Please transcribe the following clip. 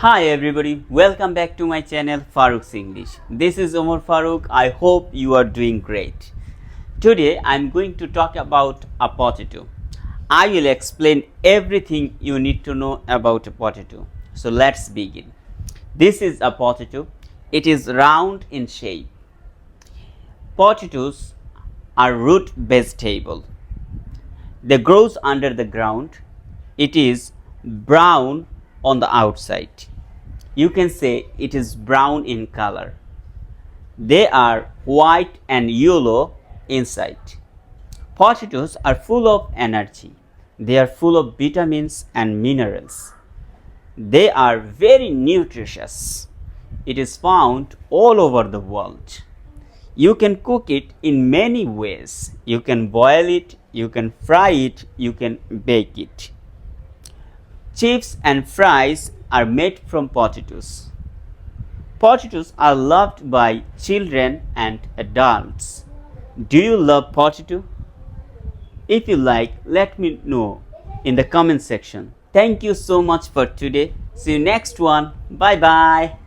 Hi everybody, welcome back to my channel Farouk's English. This is Omar Farouk. I hope you are doing great. Today I'm going to talk about a potato. I will explain everything you need to know about a potato. So let's begin. This is a potato. It is round in shape. Potatoes are root vegetable. They grows under the ground. It is brown on the outside. You can say it is brown in color. They are white and yellow inside. Potatoes are full of energy. They are full of vitamins and minerals. They are very nutritious. It is found all over the world. You can cook it in many ways. You can boil it, you can fry it, you can bake it. Chips and fries are made from potatoes. Potatoes are loved by children and adults. Do you love potato? If you like, let me know in the comment section. Thank you so much for today. See you next one. Bye bye.